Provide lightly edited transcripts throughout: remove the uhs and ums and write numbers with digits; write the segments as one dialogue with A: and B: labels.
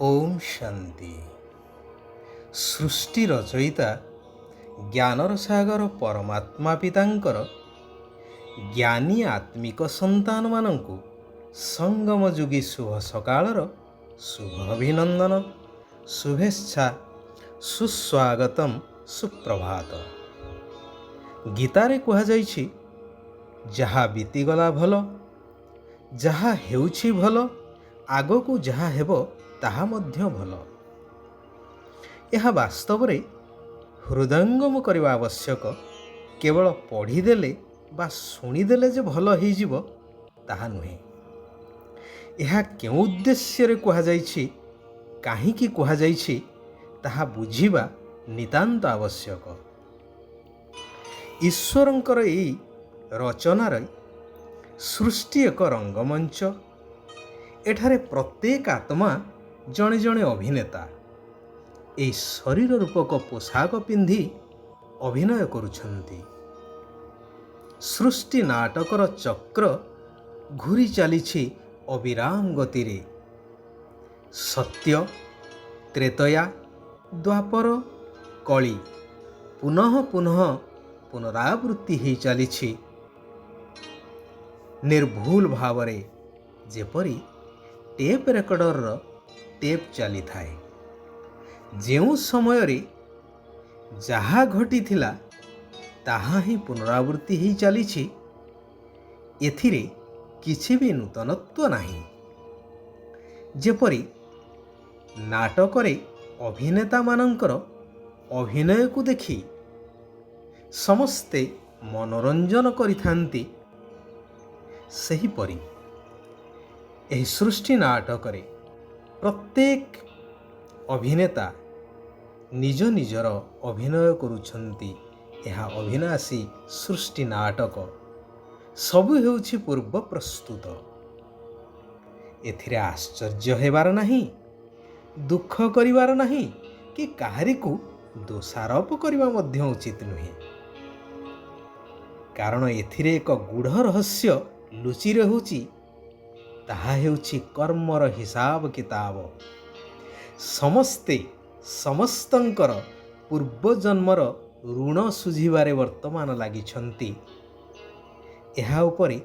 A: ଓମ୍ ଶାନ୍ତି। ସୃଷ୍ଟି ରଚୟିତା ଜ୍ଞାନର ସାଗର ପରମାତ୍ମା ପିତାଙ୍କର ଜ୍ଞାନୀ ଆତ୍ମିକ ସନ୍ତାନମାନଙ୍କୁ ସଙ୍ଗମ ଯୁଗୀ ଶୁଭ ସକାଳର ଶୁଭ ଅଭିନନ୍ଦନ, ଶୁଭେଚ୍ଛା, ସୁସ୍ୱାଗତମ୍, ସୁପ୍ରଭାତ। ଗୀତାରେ କୁହାଯାଇଛି, ଯାହା ବିତିଗଲା ଭଲ, ଯାହା ହେଉଛି ଭଲ, ଆଗକୁ ଯାହା ହେବ ତାହା ମଧ୍ୟ ଭଲ। ଏହା ବାସ୍ତବରେ ହୃଦୟଙ୍ଗମ କରିବା ଆବଶ୍ୟକ। କେବଳ ପଢ଼ିଦେଲେ ବା ଶୁଣିଦେଲେ ଯେ ଭଲ ହେଇଯିବ ତାହା ନୁହେଁ। ଏହା କେଉଁ ଉଦ୍ଦେଶ୍ୟରେ କୁହାଯାଇଛି, କାହିଁକି କୁହାଯାଇଛି, ତାହା ବୁଝିବା ନିତାନ୍ତ ଆବଶ୍ୟକ। ଈଶ୍ୱରଙ୍କର ଏହି ରଚନାରେ ସୃଷ୍ଟି ଏକ ରଙ୍ଗମଞ୍ଚ। ଏଠାରେ ପ୍ରତ୍ୟେକ ଆତ୍ମା ଜଣେ ଜଣେ ଅଭିନେତା ଏହି ଶରୀର ରୂପକ ପୋଷାକ ପିନ୍ଧି ଅଭିନୟ କରୁଛନ୍ତି। ସୃଷ୍ଟି ନାଟକର ଚକ୍ର ଘୂରି ଚାଲିଛି ଅବିରାମ ଗତିରେ। ସତ୍ୟ, ତ୍ରେତୟା, ଦ୍ୱାପର, କଳି ପୁନଃ ପୁନଃ ପୁନରାବୃତ୍ତି ହୋଇ ଚାଲିଛି ନିର୍ଭୁଲ ଭାବରେ, ଯେପରି ଟେପ୍ ରେକର୍ଡରର ଟେପ୍ ଚାଲିଥାଏ। ଯେଉଁ ସମୟରେ ଯାହା ଘଟିଥିଲା ତାହା ହିଁ ପୁନରାବୃତ୍ତି ହୋଇ ଚାଲିଛି। ଏଥିରେ କିଛି ବି ନୂତନତ୍ୱ ନାହିଁ। ଯେପରି ନାଟକରେ ଅଭିନେତାମାନଙ୍କର ଅଭିନୟକୁ ଦେଖି ସମସ୍ତେ ମନୋରଞ୍ଜନ କରିଥାନ୍ତି, ସେହିପରି ଏହି ସୃଷ୍ଟି ନାଟକରେ ପ୍ରତ୍ୟେକ ଅଭିନେତା ନିଜ ନିଜର ଅଭିନୟ କରୁଛନ୍ତି। ଏହା ଅଭିନାଶୀ ସୃଷ୍ଟି ନାଟକ। ସବୁ ହେଉଛି ପୂର୍ବ ପ୍ରସ୍ତୁତ। ଏଥିରେ ଆଶ୍ଚର୍ଯ୍ୟ ହେବାର ନାହିଁ, ଦୁଃଖ କରିବାର ନାହିଁ, କି କାହାରିକୁ ଦୋଷାରୋପ କରିବା ମଧ୍ୟ ଉଚିତ ନୁହେଁ। କାରଣ ଏଥିରେ ଏକ ଗୂଢ଼ ରହସ୍ୟ ଲୁଚି ରହୁଛି। ତାହା ହେଉଛି କର୍ମର ହିସାବ କିତାବ। ସମସ୍ତେ ସମସ୍ତଙ୍କର ପୂର୍ବଜନ୍ମର ଋଣ ଶୁଝିବାରେ ବର୍ତ୍ତମାନ ଲାଗିଛନ୍ତି। ଏହା ଉପରେ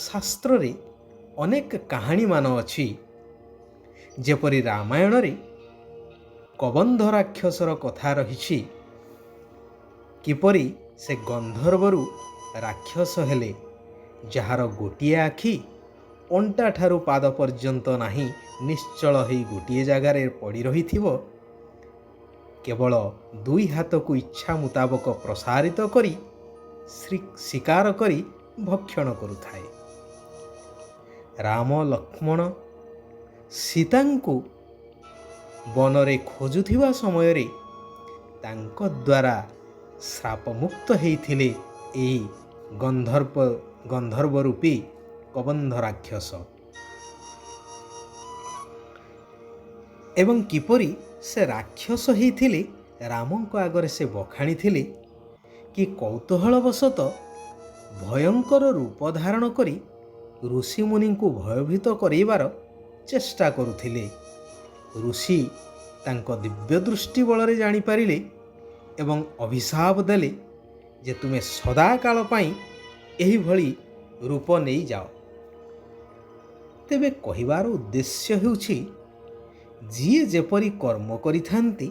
A: ଶାସ୍ତ୍ରରେ ଅନେକ କାହାଣୀମାନ ଅଛି। ଯେପରି ରାମାୟଣରେ କବନ୍ଧ ରାକ୍ଷସର କଥା ରହିଛି, କିପରି ସେ ଗନ୍ଧର୍ବରୁ ରାକ୍ଷସ ହେଲେ, ଯାହାର ଗୋଟିଏ ଆଖି ଅଣ୍ଟା ଠାରୁ ପାଦ ପର୍ଯ୍ୟନ୍ତ ନାହିଁ, ନିଶ୍ଚଳ ହୋଇ ଗୋଟିଏ ଜାଗାରେ ପଡ଼ି ରହିଥିବ, କେବଳ ଦୁଇ ହାତକୁ ଇଚ୍ଛା ମୁତାବକ ପ୍ରସାରିତ କରି ଶିକାର କରି ଭକ୍ଷଣ କରୁଥାଏ। ରାମ, ଲକ୍ଷ୍ମଣ ସୀତାଙ୍କୁ ବନରେ ଖୋଜୁଥିବା ସମୟରେ ତାଙ୍କ ଦ୍ୱାରା ଶ୍ରାପମୁକ୍ତ ହେଇଥିଲେ ଏହି ଗନ୍ଧର୍ବ ରୂପୀ କବନ୍ଧ ରାକ୍ଷସ। ଏବଂ କିପରି ସେ ରାକ୍ଷସ ହେଇଥିଲେ ରାମଙ୍କ ଆଗରେ ସେ ବଖାଣିଥିଲେ କି କୌତୂହଳବଶତଃ ଭୟଙ୍କର ରୂପ ଧାରଣ କରି ଋଷିମୁନିଙ୍କୁ ଭୟଭୀତ କରାଇବାର ଚେଷ୍ଟା କରୁଥିଲେ। ଋଷି ତାଙ୍କ ଦିବ୍ୟ ଦୃଷ୍ଟି ବଳରେ ଜାଣିପାରିଲେ ଏବଂ ଅଭିଶାପ ଦେଲେ ଯେ ତୁମେ ସଦାକାଳ ପାଇଁ ଏହିଭଳି ରୂପ ନେଇଯାଅ। ତେବେ କହିବାର ଉଦ୍ଦେଶ୍ୟ ହେଉଛି, ଯିଏ ଯେପରି କର୍ମ କରିଥାନ୍ତି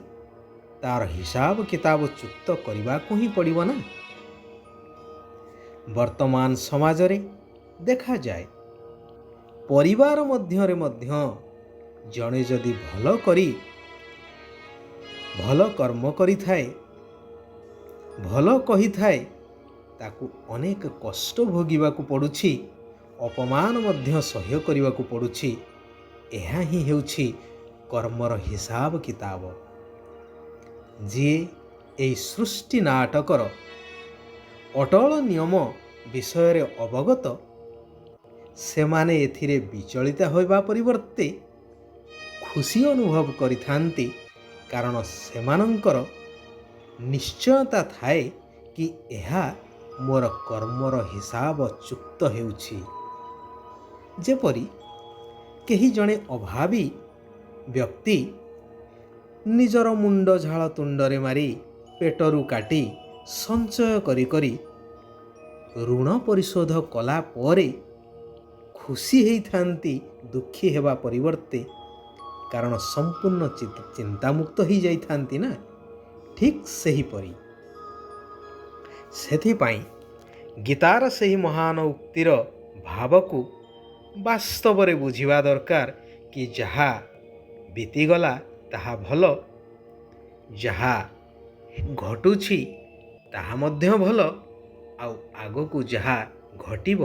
A: ତାର ହିସାବ କିତାବ ଚୁକ୍ତ କରିବାକୁ ହିଁ ପଡ଼ିବ ନା। ବର୍ତ୍ତମାନ ସମାଜରେ ଦେଖାଯାଏ, ପରିବାର ମଧ୍ୟରେ ମଧ୍ୟ ଜଣେ ଯଦି ଭଲ କର୍ମ କରିଥାଏ, ଭଲ କହିଥାଏ, ତାକୁ ଅନେକ କଷ୍ଟ ଭୋଗିବାକୁ ପଡ଼ୁଛି, ଅପମାନ ମଧ୍ୟ ସହ୍ୟ କରିବାକୁ ପଡ଼ୁଛି। ଏହା ହିଁ ହେଉଛି କର୍ମର ହିସାବ କିତାବ। ଯିଏ ଏହି ସୃଷ୍ଟି ନାଟକର ଅଟଳ ନିୟମ ବିଷୟରେ ଅବଗତ, ସେମାନେ ଏଥିରେ ବିଚଳିତ ହେବା ପରିବର୍ତ୍ତେ ଖୁସି ଅନୁଭବ କରିଥାନ୍ତି। କାରଣ ସେମାନଙ୍କର ନିଶ୍ଚୟତା ଥାଏ କି ଏହା ମୋର କର୍ମର ହିସାବ ଚୁକ୍ତ ହେଉଛି। ଯେପରି କେହି ଜଣେ ଅଭାବୀ ବ୍ୟକ୍ତି ନିଜର ମୁଣ୍ଡ ଝାଳ ତୁଣ୍ଡରେ ମାରି ପେଟରୁ କାଟି ସଞ୍ଚୟ କରି କରି ଋଣ ପରିଶୋଧ କଲା ପରେ ଖୁସି ହେଇଥାନ୍ତି ଦୁଃଖୀ ହେବା ପରିବର୍ତ୍ତେ, କାରଣ ସମ୍ପୂର୍ଣ୍ଣ ଚିନ୍ତାମୁକ୍ତ ହେଇଯାଇଥାନ୍ତି ନା। ଠିକ୍ ସେହିପରି ସେଥିପାଇଁ ଗୀତାର ସେହି ମହାନ ଉକ୍ତିର ଭାବକୁ ବାସ୍ତବରେ ବୁଝିବା ଦରକାର କି ଯାହା ବିତିଗଲା ତାହା ଭଲ, ଯାହା ଘଟୁଛି ତାହା ମଧ୍ୟ ଭଲ, ଆଉ ଆଗକୁ ଯାହା ଘଟିବ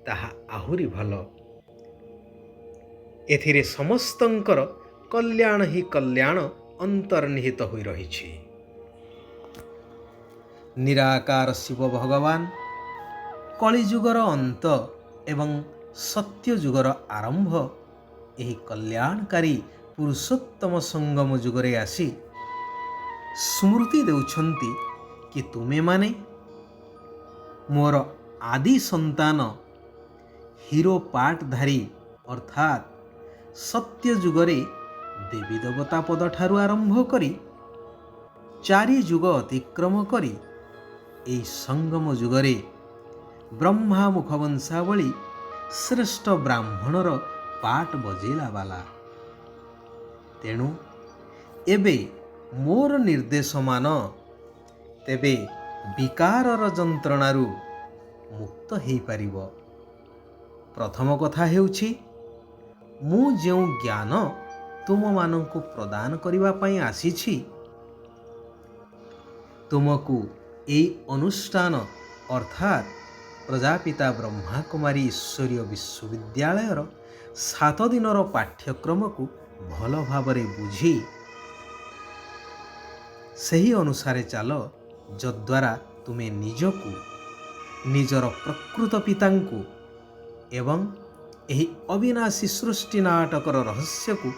A: ତାହା ଆହୁରି ଭଲ। ଏଥିରେ ସମସ୍ତଙ୍କର କଲ୍ୟାଣ ହିଁ କଲ୍ୟାଣ ଅନ୍ତର୍ନିହିତ ହୋଇ ରହିଛି। ନିରାକାର ଶିବ ଭଗବାନ କଳିଯୁଗର ଅନ୍ତ ଏବଂ ସତ୍ୟଯୁଗର ଆରମ୍ଭ ଏହି କଲ୍ୟାଣକାରୀ ପୁରୁଷୋତ୍ତମ ସଙ୍ଗମ ଯୁଗରେ ଆସି ସ୍ମୃତି ଦେଉଛନ୍ତି କି ତୁମେମାନେ ମୋର ଆଦି ସନ୍ତାନ ହିରୋ ପାର୍ଟଧାରୀ, ଅର୍ଥାତ୍ ସତ୍ୟ ଯୁଗରେ ଦେବୀ ଦେବତା ପଦଠାରୁ ଆରମ୍ଭ କରି 4 ଯୁଗ ଅତିକ୍ରମ କରି ଏହି ସଙ୍ଗମ ଯୁଗରେ ବ୍ରହ୍ମା ମୁଖବଂଶାବଳୀ ଶ୍ରେଷ୍ଠ ବ୍ରାହ୍ମଣର ପାଟ ବଜେଇଲା ବାଲା। ତେଣୁ ଏବେ ମୋର ନିର୍ଦ୍ଦେଶ ମାନ, ତେବେ ବିକାରର ଯନ୍ତ୍ରଣାରୁ ମୁକ୍ତ ହେଇପାରିବ। ପ୍ରଥମ କଥା ହେଉଛି, ମୁଁ ଯେଉଁ ଜ୍ଞାନ ତୁମମାନଙ୍କୁ ପ୍ରଦାନ କରିବା ପାଇଁ ଆସିଛି, ତୁମକୁ ଏହି ଅନୁଷ୍ଠାନ ଅର୍ଥାତ୍ ପ୍ରଜାପିତା ବ୍ରହ୍ମାକୁମାରୀ ଈଶ୍ୱରୀୟ ବିଶ୍ୱବିଦ୍ୟାଳୟର 7 ଦିନର ପାଠ୍ୟକ୍ରମକୁ ଭଲ ଭାବରେ ବୁଝି ସେହି ଅନୁସାରେ ଚାଲ, ଯଦ୍ୱାରା ତୁମେ ନିଜକୁ, ନିଜର ପ୍ରକୃତ ପିତାଙ୍କୁ ଏବଂ ଏହି ଅବିନାଶୀ ସୃଷ୍ଟି ନାଟକର ରହସ୍ୟକୁ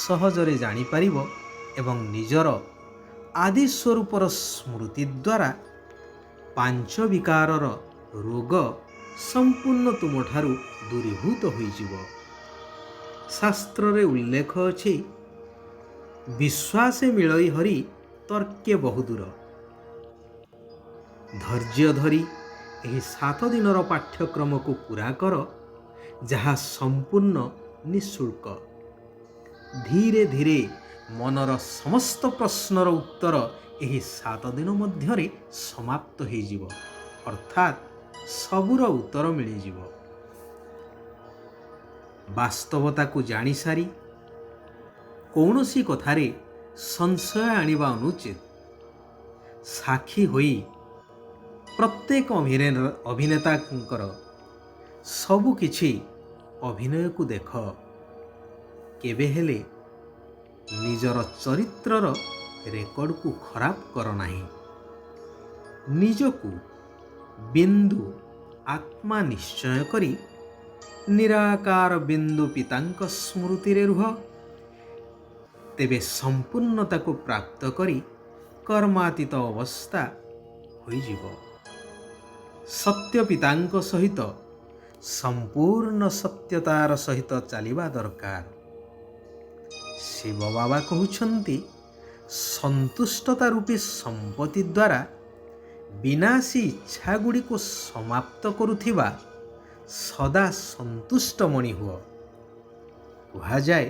A: ସହଜରେ ଜାଣିପାରିବ ଏବଂ ନିଜର ଆଦି ସ୍ୱରୂପର ସ୍ମୃତି ଦ୍ୱାରା 5 ବିକାରର ରୋଗ ସମ୍ପୂର୍ଣ୍ଣ ତୁମଠାରୁ ଦୂରୀଭୂତ ହୋଇଯିବ। ଶାସ୍ତ୍ରରେ ଉଲ୍ଲେଖ ଅଛି, ବିଶ୍ୱାସେ ମିଳଇ ହରି ତର୍କେ ବହୁଦୂର। ଧୈର୍ଯ୍ୟ ଧରି ଏହି 7 ଦିନର ପାଠ୍ୟକ୍ରମକୁ ପୂରା କର, ଯାହା ସମ୍ପୂର୍ଣ୍ଣ ନିଃଶୁଳ୍କ। ଧୀରେ ଧୀରେ ମନର ସମସ୍ତ ପ୍ରଶ୍ନର ଉତ୍ତର ଏହି 7 ଦିନ ମଧ୍ୟରେ ସମାପ୍ତ ହୋଇଯିବ, ଅର୍ଥାତ୍ ସବୁର ଉତ୍ତର ମିଳିଯିବ। ବାସ୍ତବତାକୁ ଜାଣିସାରି କୌଣସି କଥାରେ ସଂଶୟ ଆଣିବା ଅନୁଚିତ। ସାକ୍ଷୀ ହୋଇ ପ୍ରତ୍ୟେକ ଅଭିନେତାଙ୍କର ସବୁ କିଛି ଅଭିନୟକୁ ଦେଖ। କେବେ ହେଲେ ନିଜର ଚରିତ୍ରର ରେକର୍ଡକୁ ଖରାପ କର ନାହିଁ। ନିଜକୁ ବିନ୍ଦୁ ଆତ୍ମା ନିଶ୍ଚୟ କରି ନିରାକାର ବିନ୍ଦୁ ପିତାଙ୍କ ସ୍ମୃତିରେ ରୁହ, ତେବେ ସମ୍ପୂର୍ଣ୍ଣତାକୁ ପ୍ରାପ୍ତ କରି କର୍ମାତୀତ ଅବସ୍ଥା ହୋଇଯିବ। ସତ୍ୟ ପିତାଙ୍କ ସହିତ ସମ୍ପୂର୍ଣ୍ଣ ସତ୍ୟତାର ସହିତ ଚାଲିବା ଦରକାର। ଶିବ ବାବା କହୁଛନ୍ତି, ସନ୍ତୁଷ୍ଟତା ରୂପୀ ସମ୍ପତ୍ତି ଦ୍ୱାରା ବିନାଶୀ ଇଚ୍ଛାଗୁଡ଼ିକୁ ସମାପ୍ତ କରୁଥିବା ସଦା ସନ୍ତୁଷ୍ଟ ମଣି ହୁଅ। କୁହାଯାଏ,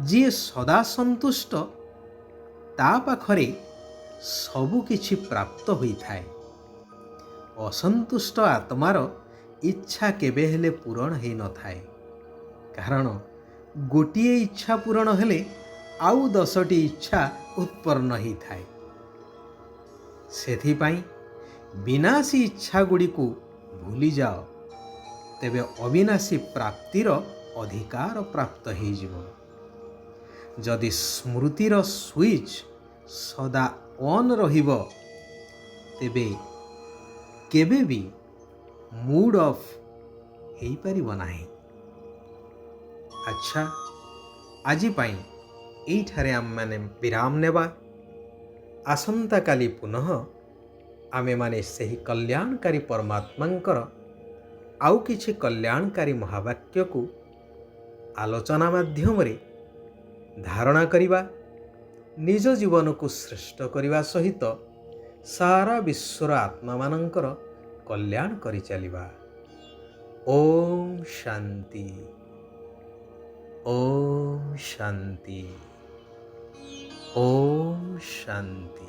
A: ଯିଏ ସଦା ସନ୍ତୁଷ୍ଟ ତା ପାଖରେ ସବୁ କିଛି ପ୍ରାପ୍ତ ହୋଇଥାଏ। ଅସନ୍ତୁଷ୍ଟ ଆତ୍ମାର ଇଚ୍ଛା କେବେ ହେଲେ ପୂରଣ ହୋଇନଥାଏ, କାରଣ ଗୋଟିଏ ଇଚ୍ଛା ପୂରଣ ହେଲେ ଆଉ 10ଟି ଇଚ୍ଛା ଉତ୍ପନ୍ନ ହୋଇଥାଏ। ସେଥିପାଇଁ ବିନାଶୀ ଇଚ୍ଛାଗୁଡ଼ିକୁ ଭୁଲିଯାଅ, ତେବେ ଅବିନାଶୀ ପ୍ରାପ୍ତିର ଅଧିକାର ପ୍ରାପ୍ତ ହୋଇଯିବ। ଯଦି ସ୍ମୃତିର ସୁଇଚ୍ ସଦା ଅନ୍ ରହିବ, ତେବେ କେବେ ବି ମୁଡ୍ ଅଫ୍ ହେଇପାରିବ ନାହିଁ। ଆଚ୍ଛା, ଆଜି ପାଇଁ ଏଇଠାରେ ଆମେମାନେ ବିରାମ ନେବା। ଆସନ୍ତାକାଲି ପୁନଃ ଆମେମାନେ ସେହି କଲ୍ୟାଣକାରୀ ପରମାତ୍ମାଙ୍କର ଆଉ କିଛି କଲ୍ୟାଣକାରୀ ମହାବାକ୍ୟକୁ ଆଲୋଚନା ମାଧ୍ୟମରେ ଧାରଣା କରିବା, ନିଜ ଜୀବନକୁ ଶ୍ରେଷ୍ଠ କରିବା ସହିତ ସାରା ବିଶ୍ୱର ଆତ୍ମାମାନଙ୍କର କଲ୍ୟାଣ କରିଚାଲିବା। ଓମ୍ ଶାନ୍ତି। ଓମ୍ ଶାନ୍ତି। ଓମ୍ ଶାନ୍ତି।